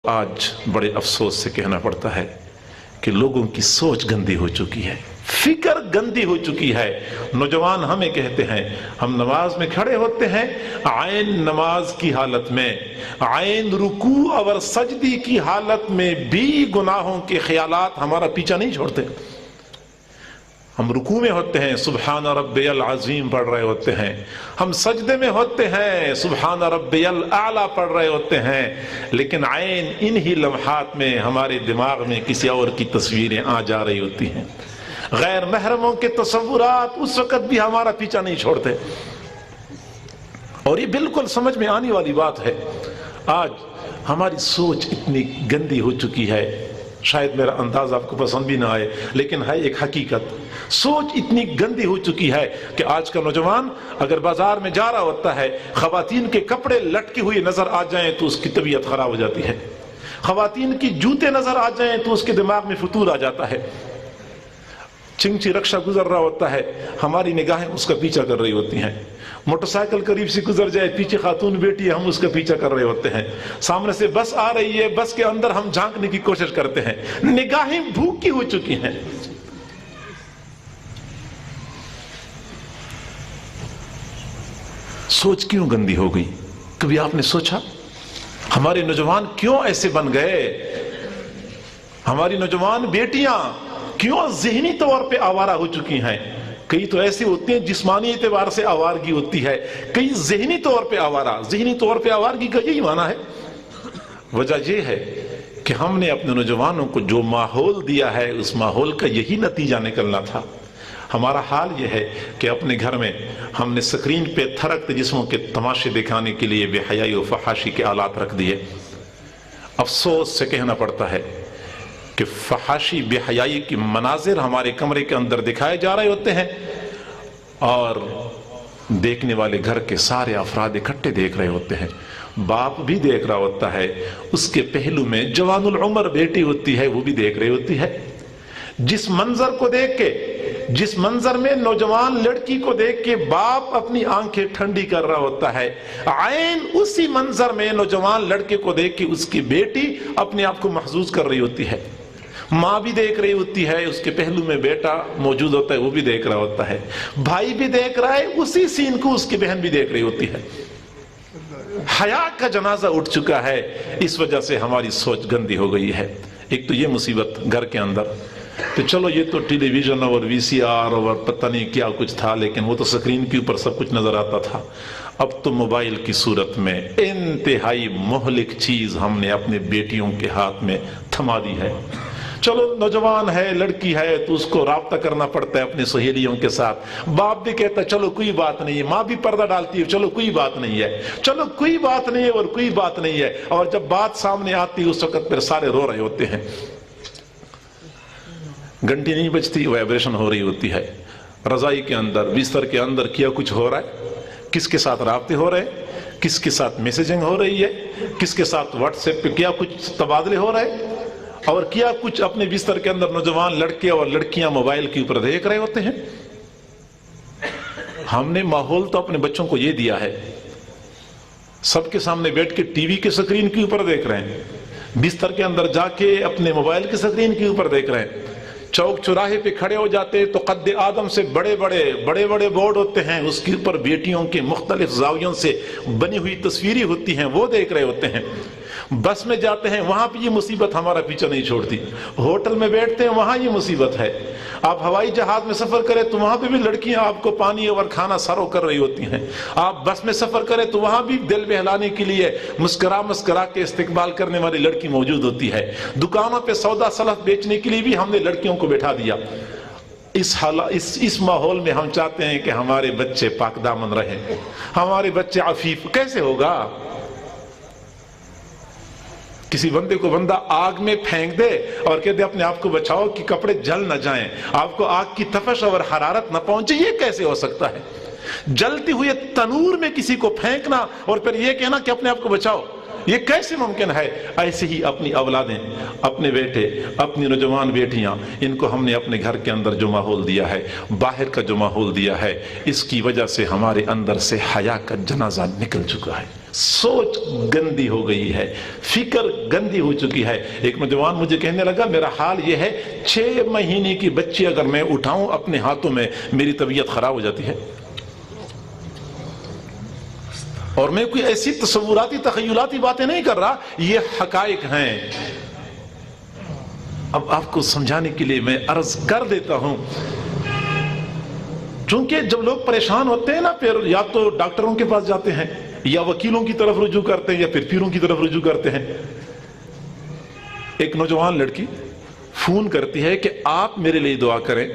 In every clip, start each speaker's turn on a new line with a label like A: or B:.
A: آج بڑے افسوس سے کہنا پڑتا ہے کہ لوگوں کی سوچ گندی ہو چکی ہے، فکر گندی ہو چکی ہے۔ نوجوان ہمیں کہتے ہیں، ہم نماز میں کھڑے ہوتے ہیں، عین نماز کی حالت میں، عین رکوع اور سجدی کی حالت میں بھی گناہوں کے خیالات ہمارا پیچھا نہیں چھوڑتے۔ ہم رکوع میں ہوتے ہیں، سبحان ربی العظیم پڑھ رہے ہوتے ہیں، ہم سجدے میں ہوتے ہیں، سبحان ربی الاعلی پڑھ رہے ہوتے ہیں، لیکن عین انہی لمحات میں ہمارے دماغ میں کسی اور کی تصویریں آ جا رہی ہوتی ہیں، غیر محرموں کے تصورات اس وقت بھی ہمارا پیچھا نہیں چھوڑتے۔ اور یہ بالکل سمجھ میں آنے والی بات ہے۔ آج ہماری سوچ اتنی گندی ہو چکی ہے، شاید میرا انداز آپ کو پسند بھی نہ آئے، لیکن ہے ایک حقیقت۔ سوچ اتنی گندی ہو چکی ہے کہ آج کا نوجوان اگر بازار میں جا رہا ہوتا ہے، خواتین کے کپڑے لٹکے ہوئے نظر آ جائیں تو اس کی طبیعت خراب ہو جاتی ہے، خواتین کی جوتے نظر آ جائیں تو اس کے دماغ میں فتور آ جاتا ہے، چنگچی رکشہ گزر رہا ہوتا ہے، ہماری نگاہیں اس کا پیچھا کر رہی ہوتی ہیں، موٹر سائیکل قریب سے گزر جائے، پیچھے خاتون بیٹی ہے، ہم اس کا پیچھا کر رہے ہوتے ہیں، سامنے سے بس آ رہی ہے، بس کے اندر ہم جھانکنے کی کوشش کرتے ہیں، نگاہیں بھوکی ہو چکی ہیں۔ سوچ کیوں گندی ہو گئی؟ کبھی آپ نے سوچا ہمارے نوجوان کیوں ایسے بن گئے؟ ہماری نوجوان بیٹیاں کیوں ذہنی طور پہ آوارہ ہو چکی ہیں؟ کئی تو ایسے ہوتے ہیں جسمانی اعتبار سے آوارگی ہوتی ہے، کئی ذہنی طور پہ آوارہ۔ ذہنی طور پہ آوارگی کا یہی معنی ہے۔ وجہ یہ ہے کہ ہم نے اپنے نوجوانوں کو جو ماحول دیا ہے اس ماحول کا یہی نتیجہ نکلنا تھا۔ ہمارا حال یہ ہے کہ اپنے گھر میں ہم نے سکرین پہ تھرکتے جسموں کے تماشے دکھانے کے لیے بے حیائی و فحاشی کے آلات رکھ دیے۔ افسوس سے کہنا پڑتا ہے کہ فحاشی بے حیائی کی مناظر ہمارے کمرے کے اندر دکھائے جا رہے ہوتے ہیں اور دیکھنے والے گھر کے سارے افراد اکٹھے دیکھ رہے ہوتے ہیں، باپ بھی دیکھ رہا ہوتا ہے، اس کے پہلو میں جوان العمر بیٹی ہوتی ہے، وہ بھی دیکھ رہی ہوتی ہے۔ جس منظر کو دیکھ کے، جس منظر میں نوجوان لڑکی کو دیکھ کے باپ اپنی آنکھیں ٹھنڈی کر رہا ہوتا ہے، عین اسی منظر میں نوجوان لڑکے کو دیکھ کے اس کی بیٹی اپنے آپ کو محظوظ کر رہی ہوتی ہے۔ ماں بھی دیکھ رہی ہوتی ہے، اس کے پہلو میں بیٹا موجود ہوتا ہے، وہ بھی دیکھ رہا ہوتا ہے، بھائی بھی دیکھ رہا ہے، اسی سین کو اس کی بہن بھی دیکھ رہی ہوتی ہے۔ حیا کا جنازہ اٹھ چکا ہے، اس وجہ سے ہماری سوچ گندی ہو گئی ہے۔ ایک تو یہ مصیبت گھر کے اندر، تو چلو یہ تو ٹیلی ویژن اور وی سی آر اور پتہ نہیں کیا کچھ تھا، لیکن وہ تو سکرین کے اوپر سب کچھ نظر آتا تھا۔ اب تو موبائل کی صورت میں انتہائی مہلک چیز ہم نے اپنے بیٹیوں کے ہاتھ میں تھما دی ہے۔ چلو نوجوان ہے، لڑکی ہے، تو اس کو رابطہ کرنا پڑتا ہے اپنی سہیلیوں کے ساتھ، باپ بھی کہتا ہے چلو کوئی بات نہیں ہے، ماں بھی پردہ ڈالتی ہے چلو کوئی بات نہیں ہے، چلو کوئی بات نہیں ہے اور کوئی بات نہیں ہے، اور جب بات سامنے آتی اس وقت پھر سارے رو رہے ہوتے ہیں۔ گھنٹی نہیں بجتی، وائبریشن ہو رہی ہوتی ہے، رضائی کے اندر، بستر کے اندر کیا کچھ ہو رہا ہے، کس کے ساتھ رابطے ہو رہے ہیں، کس کے ساتھ میسیجنگ ہو رہی ہے، کس کے ساتھ واٹس ایپ پہ کیا کچھ تبادلے ہو رہے ہیں، اور کیا کچھ اپنے بستر کے اندر نوجوان لڑکے اور لڑکیاں موبائل کے اوپر دیکھ رہے ہوتے ہیں۔ ہم نے ماحول تو اپنے بچوں کو یہ دیا ہے، سب کے سامنے بیٹھ کے ٹی وی کے سکرین کے اوپر دیکھ رہے ہیں، بستر کے اندر جا کے اپنے موبائل کے سکرین کے اوپر دیکھ رہے ہیں، چوک چوراہے پہ کھڑے ہو جاتے تو قد آدم سے بڑے بڑے بورڈ ہوتے ہیں، اس کے اوپر بیٹیوں کے مختلف زاویوں سے بنی ہوئی تصویریں ہوتی ہیں، وہ دیکھ رہے ہوتے ہیں۔ بس میں جاتے ہیں وہاں پہ یہ مصیبت ہمارا پیچھا نہیں چھوڑتی، ہوٹل میں بیٹھتے ہیں وہاں یہ مصیبت ہے، آپ ہوائی جہاز میں سفر کریں تو وہاں پہ بھی لڑکیاں آپ کو پانی اور کھانا سرو کر رہی ہوتی ہیں، آپ بس میں سفر کریں تو وہاں بھی دل بہلانے کے لیے مسکرا کے استقبال کرنے والی لڑکی موجود ہوتی ہے، دکانوں پہ سودا سلف بیچنے کے لیے بھی ہم نے لڑکیوں کو بٹھا دیا۔ اس ماحول میں ہم چاہتے ہیں کہ ہمارے بچے پاک دامن رہیں، ہمارے بچے عفیف، کیسے ہوگا؟ کسی بندے کو بندہ آگ میں پھینک دے اور کہہ دے اپنے آپ کو بچاؤ کہ کپڑے جل نہ جائیں، آپ کو آگ کی تپش اور حرارت نہ پہنچے، یہ کیسے ہو سکتا ہے؟ جلتی ہوئے تنور میں کسی کو پھینکنا اور پھر یہ کہنا کہ اپنے آپ کو بچاؤ، یہ کیسے ممکن ہے؟ ایسے ہی اپنی اولادیں، اپنے بیٹے، اپنی نوجوان بیٹیاں، ان کو ہم نے اپنے گھر کے اندر جو ماحول دیا ہے، باہر کا جو ماحول دیا ہے، اس کی وجہ سے ہمارے اندر سے حیا کا جنازہ نکل چکا ہے۔ سوچ گندی ہو گئی ہے، فکر گندی ہو چکی ہے۔ ایک نوجوان مجھے کہنے لگا میرا حال یہ ہے 6 مہینے کی بچی اگر میں اٹھاؤں اپنے ہاتھوں میں میری طبیعت خراب ہو جاتی ہے، اور میں کوئی ایسی تصوراتی تخیلاتی باتیں نہیں کر رہا، یہ حقائق ہیں۔ اب آپ کو سمجھانے کے لیے میں عرض کر دیتا ہوں، چونکہ جب لوگ پریشان ہوتے ہیں نا، پھر یا تو ڈاکٹروں کے پاس جاتے ہیں، یا وکیلوں کی طرف رجوع کرتے ہیں، یا پھر پیروں کی طرف رجوع کرتے ہیں۔ ایک نوجوان لڑکی فون کرتی ہے کہ آپ میرے لیے دعا کریں،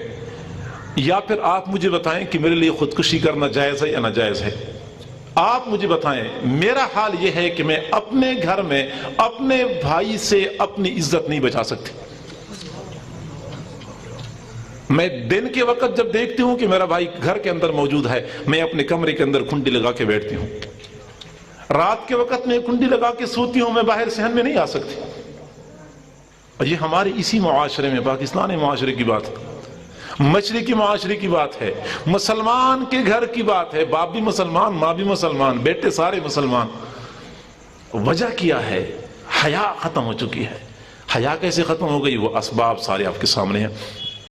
A: یا پھر آپ مجھے بتائیں کہ میرے لیے خودکشی کرنا جائز ہے یا ناجائز ہے۔ آپ مجھے بتائیں، میرا حال یہ ہے کہ میں اپنے گھر میں اپنے بھائی سے اپنی عزت نہیں بچا سکتی۔ میں دن کے وقت جب دیکھتی ہوں کہ میرا بھائی گھر کے اندر موجود ہے، میں اپنے کمرے کے اندر کنڈی لگا کے بیٹھتی ہوں۔ رات کے وقت میں کنڈی لگا کے سوتی ہوں، میں باہر صحن میں نہیں آ سکتی۔ اور یہ ہمارے اسی معاشرے میں، پاکستانی معاشرے کی بات ہے، مشرقی معاشرے کی بات ہے، مسلمان کے گھر کی بات ہے، باپ بھی مسلمان، ماں بھی مسلمان، بیٹے سارے مسلمان۔ وجہ کیا ہے؟ حیا ختم ہو چکی ہے۔ حیا کیسے ختم ہو گئی؟ وہ اسباب سارے آپ کے سامنے ہیں۔